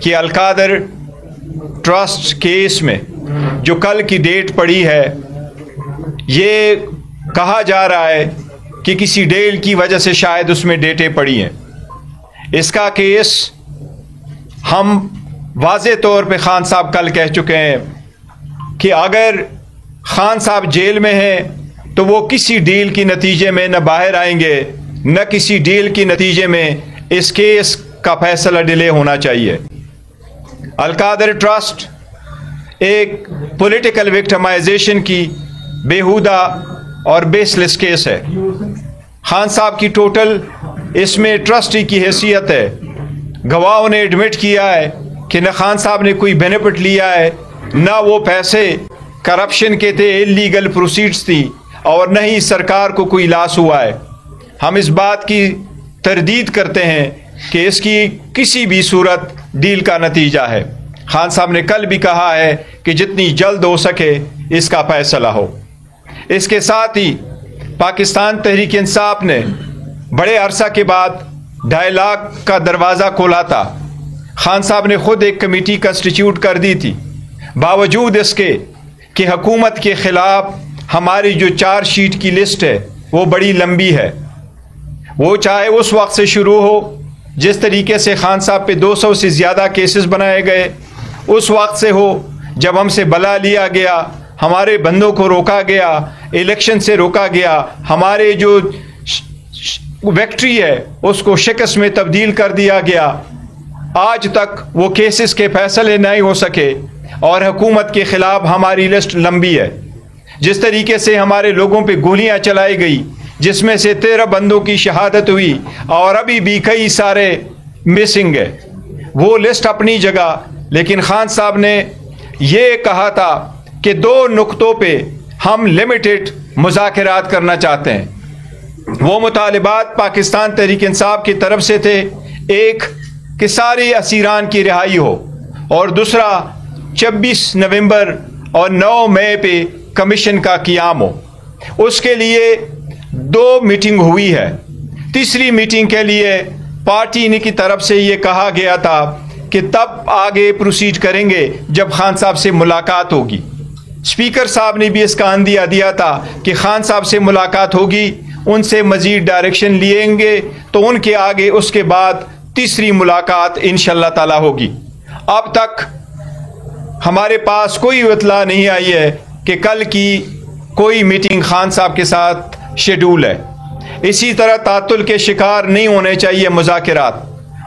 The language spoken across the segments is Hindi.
कि अलकादर ट्रस्ट केस में जो कल की डेट पड़ी है, ये कहा जा रहा है कि किसी डील की वजह से शायद उसमें डेटें पड़ी हैं। इसका केस हम वाज़े तौर पे खान साहब कल कह चुके हैं कि अगर खान साहब जेल में हैं तो वो किसी डील की नतीजे में न बाहर आएंगे, न किसी डील की नतीजे में इस केस का फैसला डिले होना चाहिए। अलकादर ट्रस्ट एक पॉलिटिकल विक्टिमाइजेशन की बेहुदा और बेसलेस केस है। खान साहब की टोटल इसमें ट्रस्टी की हैसियत है। गवाहों ने एडमिट किया है कि न खान साहब ने कोई बेनिफिट लिया है, न वो पैसे करप्शन के थे, इलीगल प्रोसीड्स थी, और न ही सरकार को कोई लॉस हुआ है। हम इस बात की तरदीद करते हैं कि इसकी किसी भी सूरत डील का नतीजा है। खान साहब ने कल भी कहा है कि जितनी जल्द हो सके इसका फैसला हो। इसके साथ ही पाकिस्तान तहरीक इंसाफ ने बड़े अरसा के बाद 2.5 लाख का दरवाज़ा खोला था। खान साहब ने खुद एक कमेटी कंस्टिट्यूट कर दी थी, बावजूद इसके कि हुकूमत के ख़िलाफ़ हमारी जो चार्जशीट की लिस्ट है वो बड़ी लंबी है। वो चाहे उस वक्त से शुरू हो जिस तरीके से खान साहब पे 200 से ज़्यादा केसेस बनाए गए, उस वक्त से हो जब हमसे बला लिया गया, हमारे बंदों को रोका गया, इलेक्शन से रोका गया, हमारे जो विक्ट्री है उसको शिकस्त में तब्दील कर दिया गया। आज तक वो केसेस के फैसले नहीं हो सके और हुकूमत के ख़िलाफ़ हमारी लिस्ट लंबी है। जिस तरीके से हमारे लोगों पे गोलियां चलाई गई, जिसमें से 13 बंदों की शहादत हुई और अभी भी कई सारे मिसिंग है, वो लिस्ट अपनी जगह। लेकिन खान साहब ने ये कहा था कि 2 नुक्तों पे हम लिमिटेड मुज़ाकरात करना चाहते हैं। वो मुतालिबात पाकिस्तान तहरीक इंसाफ की तरफ से थे, एक कि सारे असीरान की रिहाई हो, और दूसरा 26 नवंबर और 9 मई पे कमीशन का क़याम हो। उसके लिए 2 मीटिंग हुई है। तीसरी मीटिंग के लिए पार्टी की तरफ से ये कहा गया था कि तब आगे प्रोसीड करेंगे जब खान साहब से मुलाकात होगी। स्पीकर साहब ने भी इसका अंदिया दिया था कि खान साहब से मुलाकात होगी, उनसे मज़ीद डायरेक्शन लेंगे तो उनके आगे उसके बाद तीसरी मुलाकात इंशाअल्लाह ताला होगी। अब तक हमारे पास कोई इत्तला नहीं आई है कि कल की कोई मीटिंग खान साहब के साथ शेड्यूल है। इसी तरह तातुल के शिकार नहीं होने चाहिए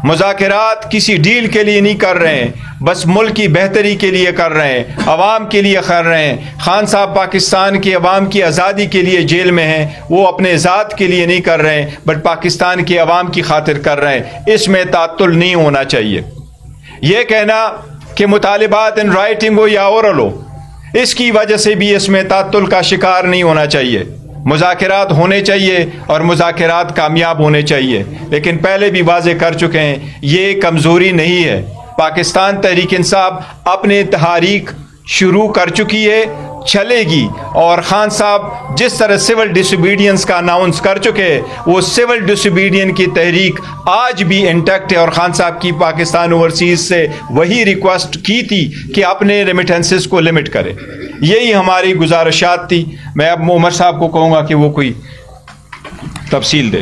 मुज़ाकरात किसी डील के लिए नहीं कर रहे हैं, बस मुल्क की बेहतरी के लिए कर रहे हैं, अवाम के लिए कर रहे हैं। खान साहब पाकिस्तान की अवाम की आज़ादी के लिए जेल में हैं, वो अपने ज़ात के लिए नहीं कर रहे हैं बट पाकिस्तान की अवाम की खातिर कर रहे हैं। इसमें तातुल नहीं होना चाहिए। यह कहना कि मुतालिबात इन राइटिंग हो या ओरल हो, इसकी वजह से भी इसमें तातुल का शिकार नहीं होना चाहिए। मुज़ाकरात होने चाहिए और मुज़ाकरात कामयाब होने चाहिए। लेकिन पहले भी वाज़े कर चुके हैं, ये कमज़ोरी नहीं है। पाकिस्तान तहरीक इंसाफ अपने तहरीक शुरू कर चुकी है, चलेगी। और खान साहब जिस तरह सिविल डिसोबीडियंस का अनाउंस कर चुके हैं, वो सिविल डिसोबीडियंस की तहरीक आज भी इंटैक्ट है। और खान साहब की पाकिस्तान ओवरसीज़ से वही रिक्वेस्ट की थी कि अपने रेमिटेंसेस को लिमिट करें। यही हमारी गुजारिशात थी। मैं अब उमर साहब को कहूँगा कि वो कोई तफसील दे।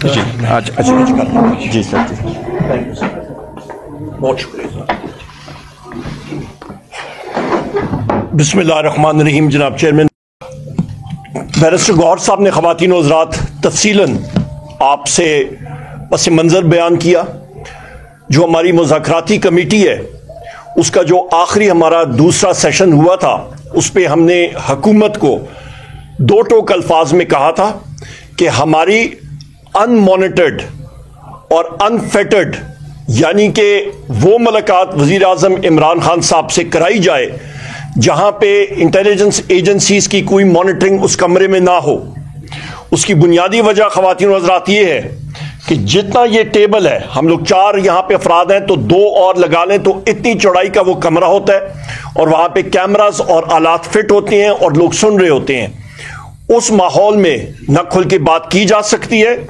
जी जी सर, बहुत शुक्रिया। बिस्मिल्लाहिर्रहमानिर्रहीम। जनाब चेयरमैन बैरिस्टर गौहर साहब ने ख़वातीन व हज़रात तफसीलन आपसे पस मंज़र बयान किया। जो हमारी मुज़ाकराती कमेटी है उसका जो आखिरी हमारा दूसरा सेशन हुआ था, उस पर हमने हुकूमत को 2 टोक अल्फाज में कहा था कि हमारी अनमॉनिटर्ड और अनफेटर्ड यानी कि वो मुलाकात वज़ीर आज़म इमरान खान साहब से कराई जाए जहां पे इंटेलिजेंस एजेंसीज की कोई मॉनिटरिंग उस कमरे में ना हो। उसकी बुनियादी वजह ख़वातीन व हज़रात ये है कि जितना ये टेबल है, हम लोग 4 यहाँ पे अफराद हैं तो 2 और लगा लें तो इतनी चौड़ाई का वो कमरा होता है और वहाँ पे कैमरास और आलात फिट होते हैं और लोग सुन रहे होते हैं। उस माहौल में न खुल के बात की जा सकती है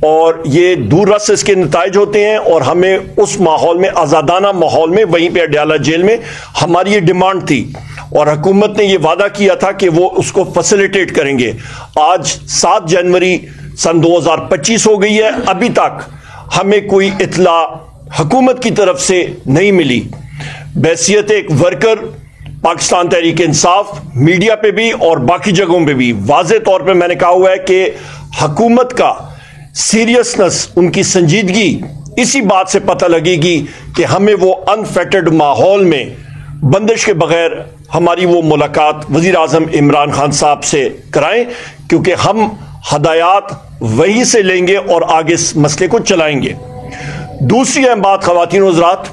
और ये दूर रस इसके नताइज होते हैं। और हमें उस माहौल में, आज़ादाना माहौल में, वहीं पे अडयाला जेल में हमारी ये डिमांड थी और हुकूमत ने ये वादा किया था कि वो उसको फैसिलिटेट करेंगे। आज 7 जनवरी सन 2025 हो गई है, अभी तक हमें कोई इत्तला हुकूमत की तरफ से नहीं मिली। बैसियत एक वर्कर पाकिस्तान तहरीक इंसाफ मीडिया पे भी और बाकी जगहों पे भी वाज़े तौर पे मैंने कहा हुआ है कि हुकूमत का सीरियसनेस, उनकी संजीदगी इसी बात से पता लगेगी कि हमें वो अनफेटेड माहौल में बंदिश के बगैर हमारी वो मुलाकात वज़ीर आज़म इमरान खान साहब से कराएं, क्योंकि हम हदायत वहीं से लेंगे और आगे इस मसले को चलाएंगे। दूसरी अहम बात ख़वातीन व हज़रात,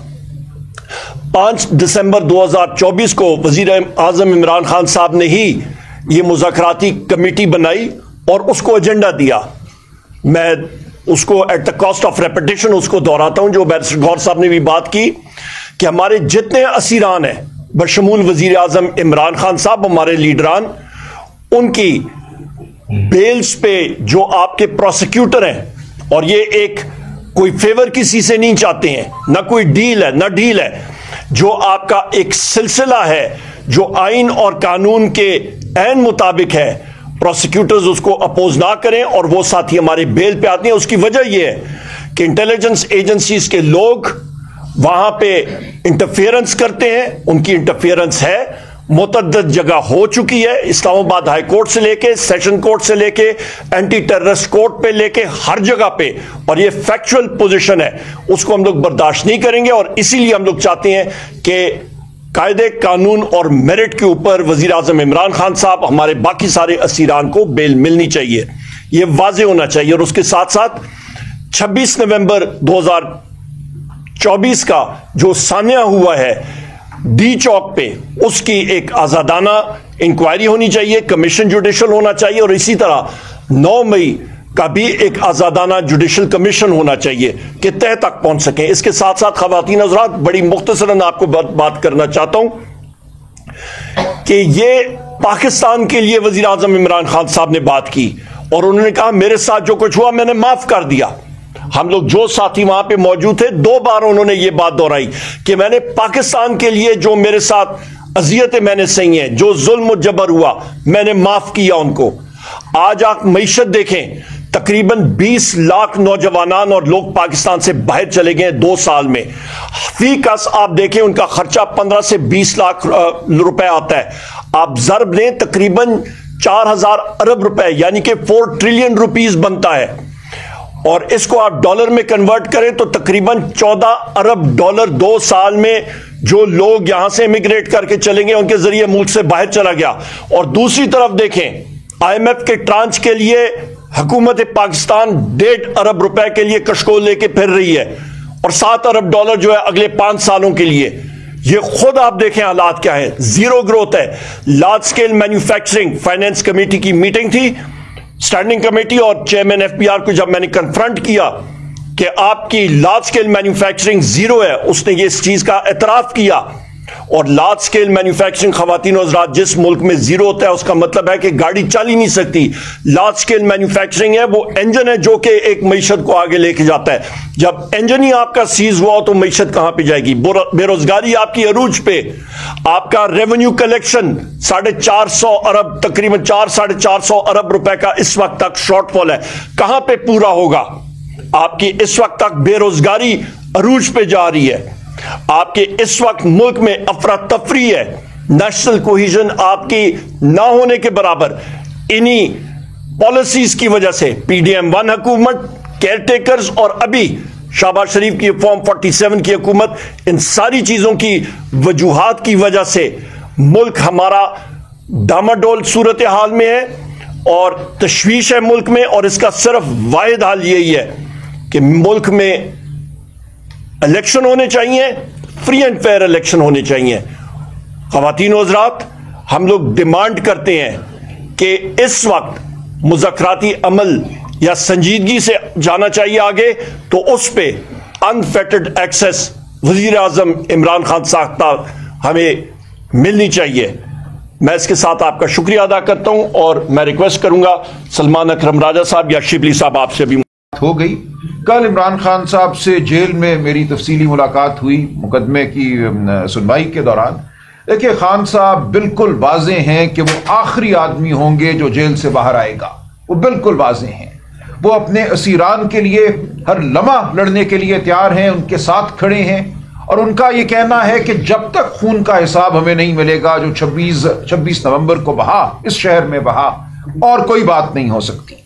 5 दिसंबर 2024 को वज़ीर आज़म इमरान खान साहब ने ही ये मुज़ाकराती कमेटी बनाई और उसको एजेंडा दिया। मैं उसको at the cost of repetition उसको दोहराता हूं, जो बैरिस्टर गौहर साहब ने भी बात की कि हमारे जितने असीरान हैं बशमूल वज़ीर आज़म इमरान खान साहब, हमारे लीडरान, उनकी बेल्स पे जो आपके प्रोसिक्यूटर हैं, और ये एक कोई फेवर किसी से नहीं चाहते हैं, ना कोई डील है ना डील है, जो आपका एक सिलसिला है जो आइन और कानून के ऐन मुताबिक है, प्रोसिक्यूटर्स उसको अपोज ना करें और वो साथी हमारे बेल पे आते हैं। उसकी वजह यह है कि इंटेलिजेंस एजेंसीज के लोग वहां पे इंटरफेरेंस करते हैं। उनकी इंटरफेरेंस है, मुतअद्दिद जगह हो चुकी है, इस्लामाबाद हाई कोर्ट से लेके सेशन कोर्ट से लेके एंटी टेररिस्ट कोर्ट पे लेके हर जगह पे, और ये फैक्चुअल पोजीशन है, उसको हम लोग बर्दाश्त नहीं करेंगे। और इसीलिए हम लोग चाहते हैं कि कायदे कानून और मेरिट के ऊपर वज़ीर आज़म इमरान खान साहब, हमारे बाकी सारे असीरान को बेल मिलनी चाहिए, ये वाज़े होना चाहिए। और उसके साथ साथ 26 नवंबर 2024 का जो सान्या हुआ है डी चौक पे, उसकी एक आज़ादाना इंक्वायरी होनी चाहिए, कमीशन जुडिशल होना चाहिए, और इसी तरह 9 मई का भी एक आज़ादाना जुडिशल कमीशन होना चाहिए कि तह तक पहुंच सकें। इसके साथ साथ ख़वातीन हज़रात, बड़ी मुख्तसरन आपको बात करना चाहता हूं कि ये पाकिस्तान के लिए वज़ीर आज़म इमरान खान साहब ने बात की और उन्होंने कहा मेरे साथ जो कुछ हुआ मैंने माफ कर दिया। हम लोग जो साथी वहां पे मौजूद थे, 2 बार उन्होंने ये बात दोहराई कि मैंने पाकिस्तान के लिए जो मेरे साथ अजियतें मैंने सही हैं, जो जुल्म जबर हुआ, मैंने माफ किया उनको। आज आप मईशत देखें, तकरीबन 20 लाख नौजवान और लोग पाकिस्तान से बाहर चले गए 2 साल में। फी कस आप देखें उनका खर्चा 15 से 20 लाख रुपए आता है। आप ज़रब लें, तकरीबन 4000 अरब रुपए यानी कि 4 ट्रिलियन रुपीस बनता है, और इसको आप डॉलर में कन्वर्ट करें तो तकरीबन 14 अरब डॉलर 2 साल में जो लोग यहां से इमिग्रेट करके चलेंगे, उनके जरिए मुल्क से बाहर चला गया। और दूसरी तरफ देखें, IMF के ट्रांच के लिए हुकूमत पाकिस्तान 1.5 अरब रुपए के लिए कशकोल लेके फिर रही है, और 7 अरब डॉलर जो है अगले 5 सालों के लिए। ये खुद आप देखें हालात क्या है, जीरो ग्रोथ है। Large scale manufacturing, finance committee की मीटिंग थी, स्टैंडिंग कमेटी, और चेयरमैन FPR को जब मैंने कन्फ्रंट किया कि आपकी लार्ज स्केल मैन्युफैक्चरिंग जीरो है, उसने ये इस चीज का एतराफ किया। और लार्ज स्केल मैन्युफैक्चरिंग, ख़वातीन और हज़रात, जिस मुल्क में जीरो होता है उसका मतलब है कि गाड़ी चल ही नहीं सकती। लार्ज स्केल मैन्युफैक्चरिंग है, वो इंजन है जो कि एक मईशत को आगे लेके जाता है। जब इंजन ही आपका सीज हुआ हो तो मईशत कहां पे जाएगी? बेरोजगारी आपकी अरूज पे, आपका रेवेन्यू कलेक्शन 450 अरब, तकरीबन 400-450 अरब रुपए का इस वक्त तक शॉर्टफॉल है, कहां पे पूरा होगा? आपकी इस वक्त तक बेरोजगारी अरूज पे जा रही है, आपके इस वक्त मुल्क में अफरा तफरी है, नेशनल कोहिजन आपकी ना होने के बराबर। इन्हीं पॉलिसीज की वजह से PDM-1 हुकूमत, केयरटेकर्स, और अभी शहबाज शरीफ की फॉर्म 47 की हुकूमत, इन सारी चीजों की वजूहात की वजह से मुल्क हमारा डामाडोल सूरत हाल में है और तशवीश है मुल्क में। और इसका सिर्फ वाहिद हाल यही है कि मुल्क में इलेक्शन होने चाहिए, फ्री एंड फेयर इलेक्शन होने चाहिए। ख़वातीन व हज़रात, हम लोग डिमांड करते हैं कि इस वक्त मुज़ाकराती अमल या संजीदगी से जाना चाहिए आगे, तो उस पे अनफेटेड एक्सेस वज़ीर आज़म इमरान खान साहब हमें मिलनी चाहिए। मैं इसके साथ आपका शुक्रिया अदा करता हूं और मैं रिक्वेस्ट करूंगा सलमान अकरम राजा साहब या शिबली साहब आपसे भी हो गई। कल इमरान खान साहब से जेल में मेरी तफसीली मुलाकात हुई मुकदमे की सुनवाई के दौरान। देखिए, खान साहब बिल्कुल वाज़े हैं कि वो आखिरी आदमी होंगे जो जेल से बाहर आएगा। वो बिल्कुल वाज़े हैं। वो अपने असीरान के लिए हर लम्हा लड़ने के लिए तैयार हैं, उनके साथ खड़े हैं। और उनका ये कहना है कि जब तक खून का हिसाब हमें नहीं मिलेगा जो 26 नवंबर को बहा, इस शहर में बहा, और कोई बात नहीं हो सकती।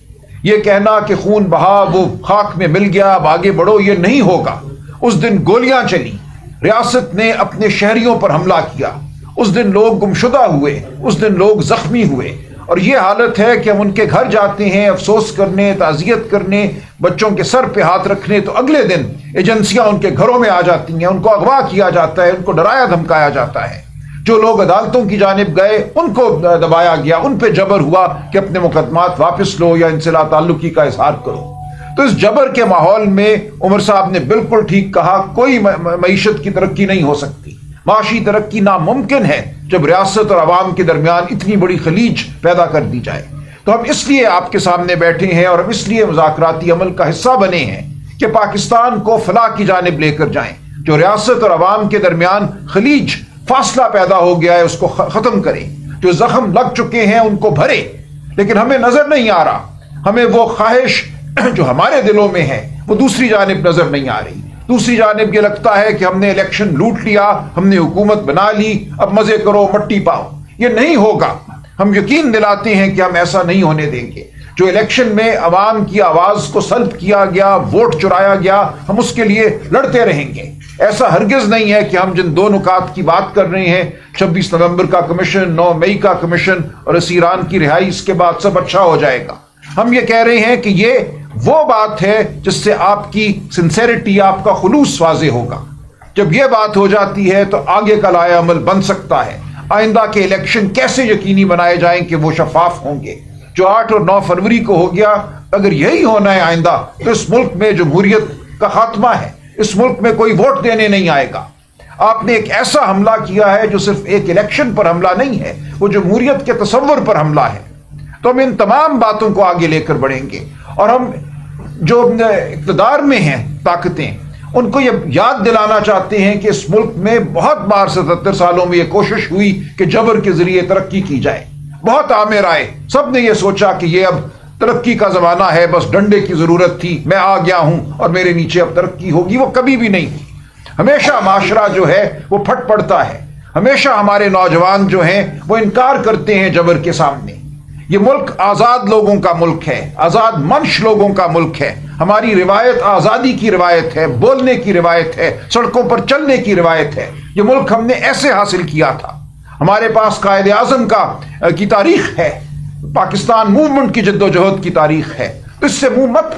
ये कहना कि खून बहा, वो खाक में मिल गया, अब आगे बढ़ो, ये नहीं होगा। उस दिन गोलियां चली, रियासत ने अपने शहरियों पर हमला किया, उस दिन लोग गुमशुदा हुए, उस दिन लोग जख्मी हुए। और ये हालत है कि हम उनके घर जाते हैं अफसोस करने, ताज़ियत करने, बच्चों के सर पे हाथ रखने, तो अगले दिन एजेंसियां उनके घरों में आ जाती हैं, उनको अगवा किया जाता है, उनको डराया धमकाया जाता है। जो लोग अदालतों की जानिब गए उनको दबाया गया, उन पे जबर हुआ कि अपने मुकदमात वापस लो या इनसे लाताल्लुकी का इजहार करो। तो इस जबर के माहौल में उमर साहब ने बिल्कुल ठीक कहा, कोई मईशत की तरक्की नहीं हो सकती। माशी तरक्की नामुमकिन है जब रियासत और अवाम के दरमियान इतनी बड़ी खलीज पैदा कर दी जाए। तो हम इसलिए आपके सामने बैठे हैं और हम इसलिए मुज़ाकराती अमल का हिस्सा बने हैं कि पाकिस्तान को फलाह की जानिब लेकर जाएं। जो रियासत और अवाम के दरमियान खलीज फासला पैदा हो गया है उसको खत्म करें, जो जख्म लग चुके हैं उनको भरे। लेकिन हमें नजर नहीं आ रहा, हमें वो ख्वाहिश जो हमारे दिलों में है वो दूसरी जानिब नजर नहीं आ रही। दूसरी जानिब ये लगता है कि हमने इलेक्शन लूट लिया, हमने हुकूमत बना ली, अब मजे करो, मट्टी पाओ। ये नहीं होगा। हम यकीन दिलाते हैं कि हम ऐसा नहीं होने देंगे। जो इलेक्शन में अवाम की आवाज को सल्ब किया गया, वोट चुराया गया, हम उसके लिए लड़ते रहेंगे। ऐसा हरगिज नहीं है कि हम जिन दो नुकात की बात कर रहे हैं, 26 नवंबर का कमीशन, 9 मई का कमीशन और असीरान की रिहाई, इसके बाद सब अच्छा हो जाएगा। हम ये कह रहे हैं कि ये वो बात है जिससे आपकी सिंसेरिटी, आपका खुलूस वाज़े होगा। जब यह बात हो जाती है तो आगे का लाया अमल बन सकता है। आइंदा के इलेक्शन कैसे यकीनी बनाए जाएं कि वो शफाफ होंगे। जो 8 और 9 फरवरी को हो गया, अगर यही होना है आइंदा, तो इस मुल्क में जमहूरियत का खात्मा है। इस मुल्क में कोई वोट देने नहीं आएगा। आपने एक ऐसा हमला किया है जो सिर्फ एक इलेक्शन पर हमला नहीं है, वो जमहूरियत के तसव्वुर पर हमला है। तो हम इन तमाम बातों को आगे लेकर बढ़ेंगे और हम जो इक़्तिदार में हैं ताकतें, उनको ये याद दिलाना चाहते हैं कि इस मुल्क में बहुत बार 77 सालों में ये कोशिश हुई कि जबर के जरिए तरक्की की जाए। बहुत आमिर आए, सब ने यह सोचा कि ये अब तरक्की का जमाना है, बस डंडे की जरूरत थी, मैं आ गया हूं और मेरे नीचे अब तरक्की होगी। वो कभी भी नहीं हुई। हमेशा माशरा जो है वो फट पड़ता है। हमेशा हमारे नौजवान जो हैं वो इनकार करते हैं जबर के सामने। ये मुल्क आजाद लोगों का मुल्क है, आजाद मंश लोगों का मुल्क है। हमारी रिवायत आजादी की रिवायत है, बोलने की रिवायत है, सड़कों पर चलने की रिवायत है। ये मुल्क हमने ऐसे हासिल किया था। हमारे पास कायदे आजम की तारीख है, पाकिस्तान मूवमेंट की जद्दोजहद की तारीख है। तो इससे मुंह मत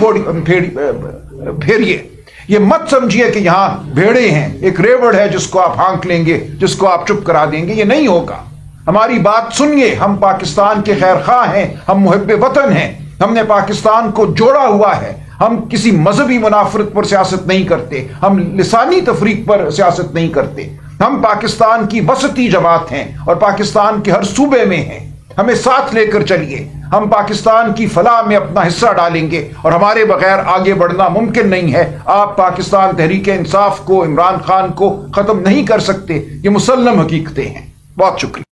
फेरिए। ये मत समझिए कि यहां भेड़े हैं, एक रेवड़ है जिसको आप हाँक लेंगे, जिसको आप चुप करा देंगे। ये नहीं होगा। हमारी बात सुनिए। हम पाकिस्तान के खैर खा हैं, हम मुहिब्बे वतन हैं। हमने पाकिस्तान को जोड़ा हुआ है। हम किसी मजहबी मुनाफरत पर सियासत नहीं करते, हम लिसानी तफरीक पर सियासत नहीं करते। हम पाकिस्तान की वसती जमात हैं और पाकिस्तान के हर सूबे में हैं। हमें साथ लेकर चलिए। हम पाकिस्तान की फलाह में अपना हिस्सा डालेंगे और हमारे बगैर आगे बढ़ना मुमकिन नहीं है। आप पाकिस्तान तहरीक इंसाफ को, इमरान खान को खत्म नहीं कर सकते। ये मुसल्लम हकीकतें हैं। बहुत शुक्रिया।